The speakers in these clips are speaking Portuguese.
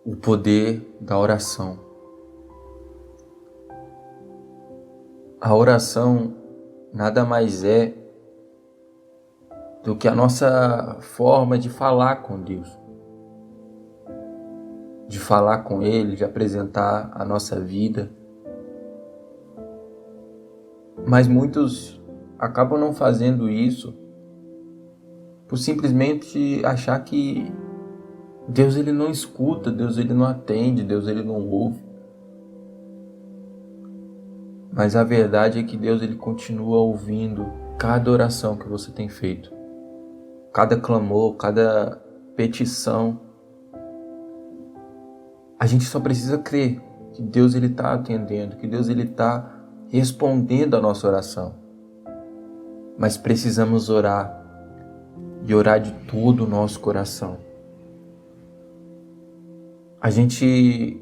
o poder da oração. A oração nada mais é do que a nossa forma de falar com Deus, de falar com Ele, de apresentar a nossa vida. Mas muitos acabam não fazendo isso por simplesmente achar que Deus ele não escuta, Deus ele não atende, Deus ele não ouve. Mas a verdade é que Deus ele continua ouvindo cada oração que você tem feito, cada clamor, cada petição. A gente só precisa crer que Deus ele está atendendo, que Deus ele está respondendo a nossa oração. Mas precisamos orar e orar de todo o nosso coração. A gente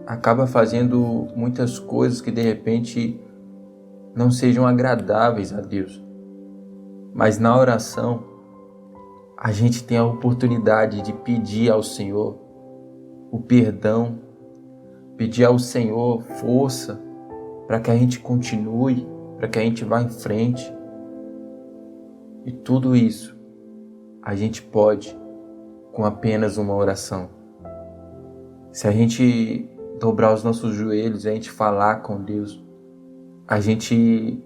acaba fazendo muitas coisas que de repente não sejam agradáveis a Deus. Mas na oração, a gente tem a oportunidade de pedir ao Senhor o perdão, pedir ao Senhor força para que a gente continue, para que a gente vá em frente. E tudo isso a gente pode com apenas uma oração. Se a gente dobrar os nossos joelhos e a gente falar com Deus, a gente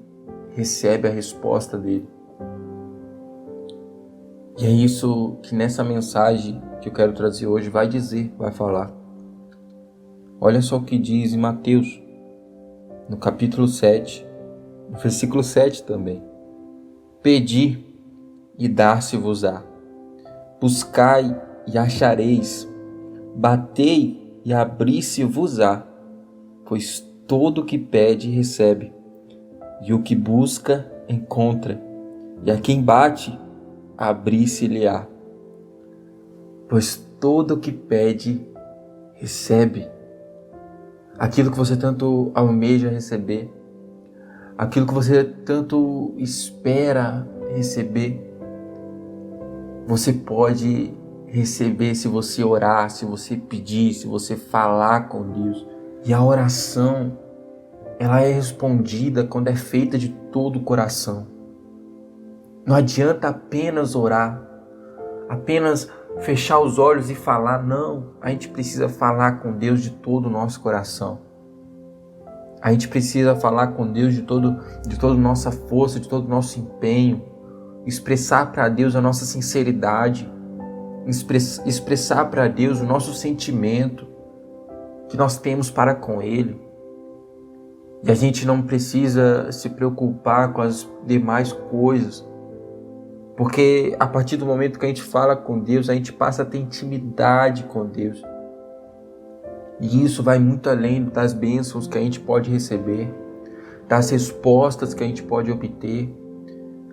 recebe a resposta dele. E é isso que nessa mensagem que eu quero trazer hoje vai falar. Olha só o que diz em Mateus, no capítulo 7, no versículo 7 também. Pedi e dar-se-vos-á. Buscai e achareis. Batei e abri-se-vos-á. Pois todo o que pede recebe, e o que busca encontra, e a quem bate abri-se-lhe-á. Pois todo o que pede recebe. Aquilo que você tanto almeja receber, aquilo que você tanto espera receber, você pode receber se você orar, se você pedir, se você falar com Deus. E a oração, ela é respondida quando é feita de todo o coração. Não adianta apenas orar, apenas fechar os olhos e falar. Não, a gente precisa falar com Deus de todo o nosso coração. A gente precisa falar com Deus de toda a nossa força, de todo o nosso empenho. Expressar para Deus a nossa sinceridade. Expressar para Deus o nosso sentimento que nós temos para com Ele. E a gente não precisa se preocupar com as demais coisas. Porque a partir do momento que a gente fala com Deus, a gente passa a ter intimidade com Deus. E isso vai muito além das bênçãos que a gente pode receber, das respostas que a gente pode obter,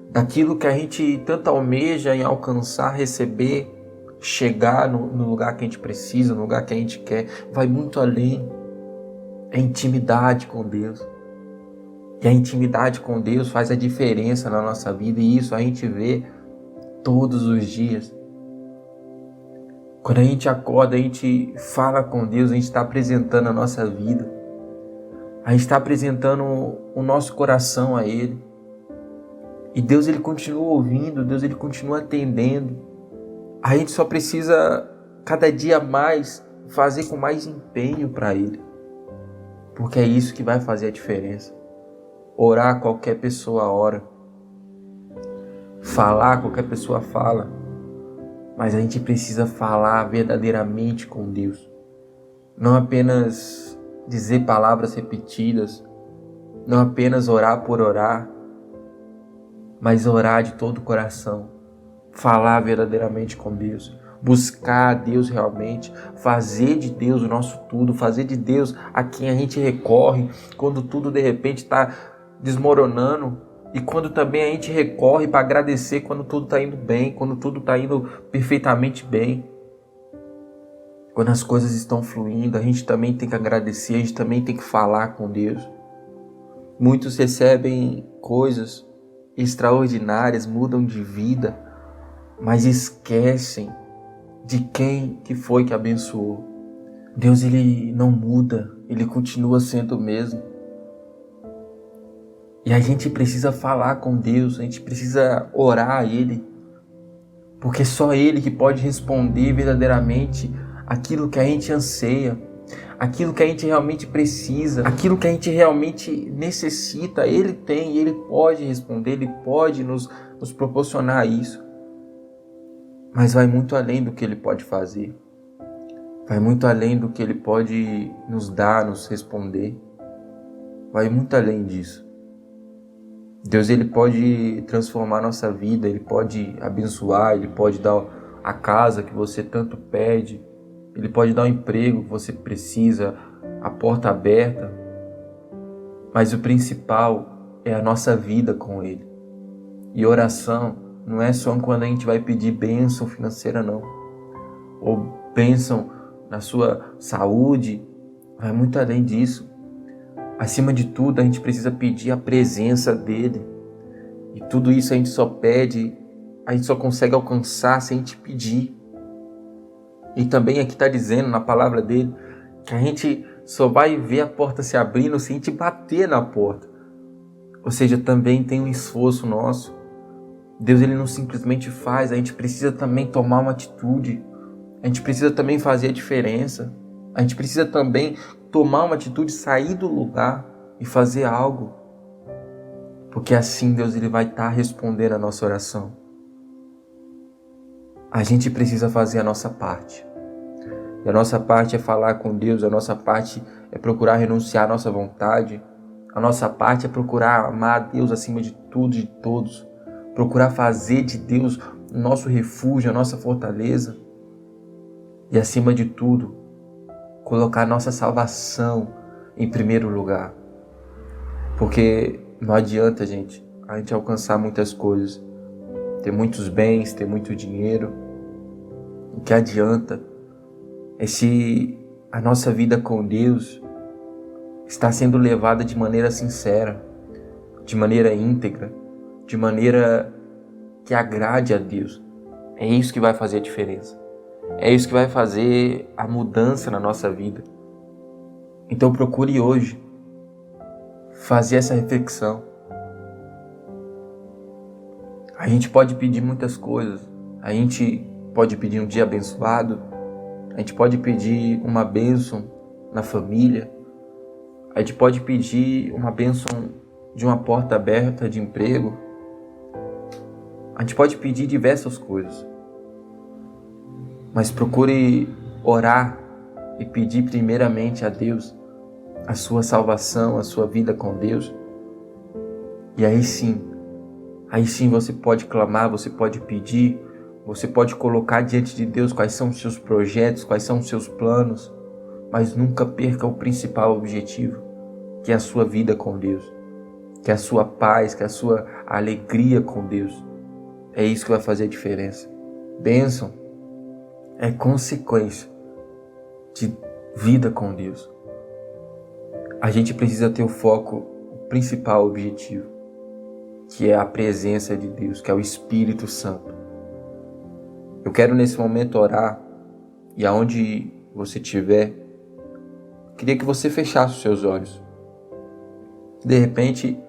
daquilo que a gente tanto almeja em alcançar, receber, chegar no lugar que a gente precisa, no lugar que a gente quer. Vai muito além. É intimidade com Deus. E a intimidade com Deus faz a diferença na nossa vida, e isso a gente vê todos os dias. Quando a gente acorda, a gente fala com Deus, a gente está apresentando a nossa vida. A gente está apresentando o nosso coração a Ele. E Deus ele continua ouvindo, Deus ele continua atendendo. A gente só precisa cada dia mais fazer com mais empenho para Ele. Porque é isso que vai fazer a diferença. Orar, qualquer pessoa ora. Falar, qualquer pessoa fala. Mas a gente precisa falar verdadeiramente com Deus. Não apenas dizer palavras repetidas. Não apenas orar por orar. Mas orar de todo o coração. Falar verdadeiramente com Deus. Buscar a Deus realmente. Fazer de Deus o nosso tudo. Fazer de Deus a quem a gente recorre quando tudo de repente está desmoronando, e quando também a gente recorre para agradecer quando tudo está indo bem, quando tudo está indo perfeitamente bem. Quando as coisas estão fluindo, a gente também tem que agradecer, a gente também tem que falar com Deus. Muitos recebem coisas extraordinárias, mudam de vida, mas esquecem de quem que foi que abençoou. Deus, Ele não muda, Ele continua sendo o mesmo. E a gente precisa falar com Deus, a gente precisa orar a Ele, porque só Ele que pode responder verdadeiramente aquilo que a gente anseia, aquilo que a gente realmente precisa, aquilo que a gente realmente necessita. Ele tem, Ele pode responder, Ele pode nos proporcionar isso. Mas vai muito além do que Ele pode fazer. Vai muito além do que Ele pode nos dar, nos responder. Vai muito além disso. Deus, Ele pode transformar a nossa vida, Ele pode abençoar, Ele pode dar a casa que você tanto pede, Ele pode dar o emprego que você precisa, a porta aberta. Mas o principal é a nossa vida com Ele. E oração não é só quando a gente vai pedir bênção financeira, não. Ou bênção na sua saúde, vai muito além disso. Acima de tudo, a gente precisa pedir a presença dEle. E tudo isso a gente só pede, a gente só consegue alcançar se a gente pedir. E também aqui está dizendo na palavra dEle que a gente só vai ver a porta se abrindo se a gente bater na porta. Ou seja, também tem um esforço nosso. Deus, Ele não simplesmente faz, a gente precisa também tomar uma atitude. A gente precisa também fazer a diferença. A gente precisa também tomar uma atitude, sair do lugar e fazer algo. Porque assim Deus, Ele vai estar respondendo a nossa oração. A gente precisa fazer a nossa parte. E a nossa parte é falar com Deus, a nossa parte é procurar renunciar à nossa vontade. A nossa parte é procurar amar a Deus acima de tudo e de todos. Procurar fazer de Deus o nosso refúgio, a nossa fortaleza. E acima de tudo, colocar a nossa salvação em primeiro lugar. Porque não adianta, gente, a gente alcançar muitas coisas. Ter muitos bens, ter muito dinheiro. O que adianta é se a nossa vida com Deus está sendo levada de maneira sincera, de maneira íntegra, de maneira que agrade a Deus. É isso que vai fazer a diferença. É isso que vai fazer a mudança na nossa vida. Então procure hoje fazer essa reflexão. A gente pode pedir muitas coisas. A gente pode pedir um dia abençoado. A gente pode pedir uma bênção na família. A gente pode pedir uma bênção de uma porta aberta de emprego. A gente pode pedir diversas coisas. Mas procure orar e pedir primeiramente a Deus a sua salvação, a sua vida com Deus. E aí sim você pode clamar, você pode pedir, você pode colocar diante de Deus quais são os seus projetos, quais são os seus planos, mas nunca perca o principal objetivo, que é a sua vida com Deus, que é a sua paz, que é a sua alegria com Deus. É isso que vai fazer a diferença. Bênção é consequência de vida com Deus. A gente precisa ter o foco, o principal objetivo, que é a presença de Deus, que é o Espírito Santo. Eu quero nesse momento orar, e aonde você estiver, queria que você fechasse os seus olhos. De repente,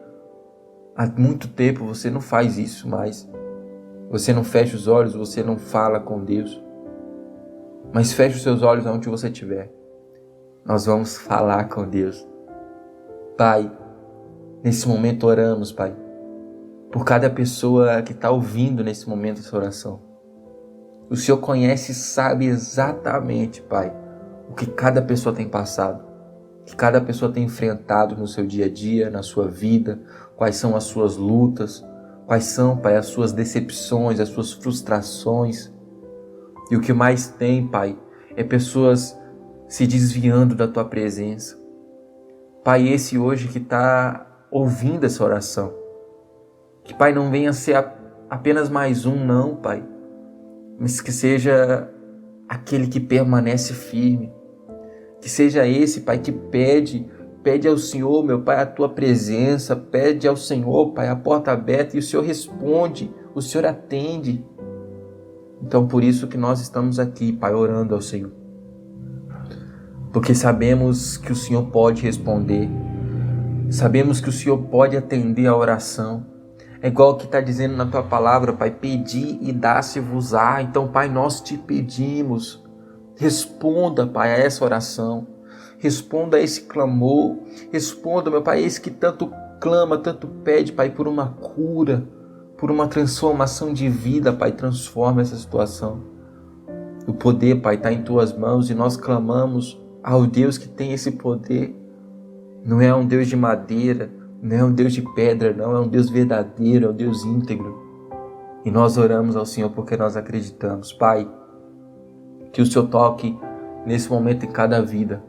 há muito tempo você não faz isso mais. Você não fecha os olhos, você não fala com Deus. Mas feche os seus olhos aonde você estiver. Nós vamos falar com Deus. Pai, nesse momento oramos, Pai, por cada pessoa que está ouvindo nesse momento essa oração. O Senhor conhece e sabe exatamente, Pai, o que cada pessoa tem passado, o que cada pessoa tem enfrentado no seu dia a dia, na sua vida, quais são as suas lutas, quais são, Pai, as suas decepções, as suas frustrações. E o que mais tem, Pai, é pessoas se desviando da Tua presença. Pai, esse hoje que está ouvindo essa oração, que, Pai, não venha ser apenas mais um, não, Pai, mas que seja aquele que permanece firme, que seja esse, Pai, que pede ao Senhor, meu Pai, a Tua presença, pede ao Senhor, Pai, a porta aberta, e o Senhor responde, o Senhor atende. Então, por isso que nós estamos aqui, Pai, orando ao Senhor. porque sabemos que o Senhor pode responder, sabemos que o Senhor pode atender a oração. É igual o que está dizendo na tua palavra, Pai, pedi e dá-se-vos-á. Então, Pai, nós te pedimos, responda, Pai, a essa oração, responda a esse clamor, responda, meu Pai, esse que tanto clama, tanto pede, Pai, por uma cura, por uma transformação de vida, Pai, transforma essa situação. O poder, Pai, está em tuas mãos e nós clamamos ao Deus que tem esse poder. Não é um Deus de madeira, não é um Deus de pedra, não, é um Deus verdadeiro, é um Deus íntegro. E nós oramos ao Senhor porque nós acreditamos. Pai, que o Senhor toque nesse momento em cada vida,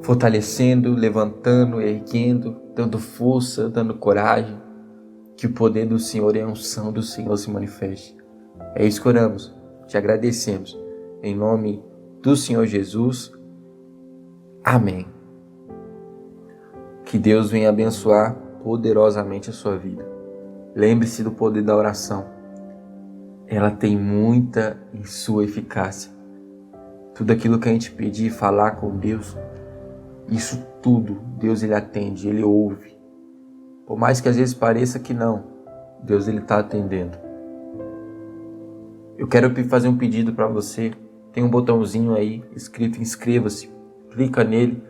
fortalecendo, levantando, erguendo, dando força, dando coragem, que o poder do Senhor e a unção do Senhor se manifeste. É isso que oramos, te agradecemos. Em nome do Senhor Jesus, amém. Que Deus venha abençoar poderosamente a sua vida. Lembre-se do poder da oração. Ela tem muita em sua eficácia. Tudo aquilo que a gente pedir, falar com Deus, isso tudo, Deus ele atende, ele ouve. Por mais que às vezes pareça que não, Deus ele está atendendo. Eu quero fazer um pedido para você. Tem um botãozinho aí escrito inscreva-se. Clica nele,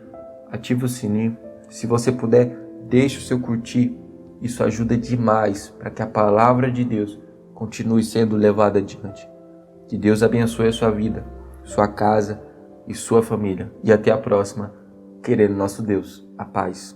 ativa o sininho. Se você puder, deixe o seu curtir. Isso ajuda demais para que a palavra de Deus continue sendo levada adiante. Que Deus abençoe a sua vida, sua casa e sua família. E até a próxima, querendo nosso Deus. A paz.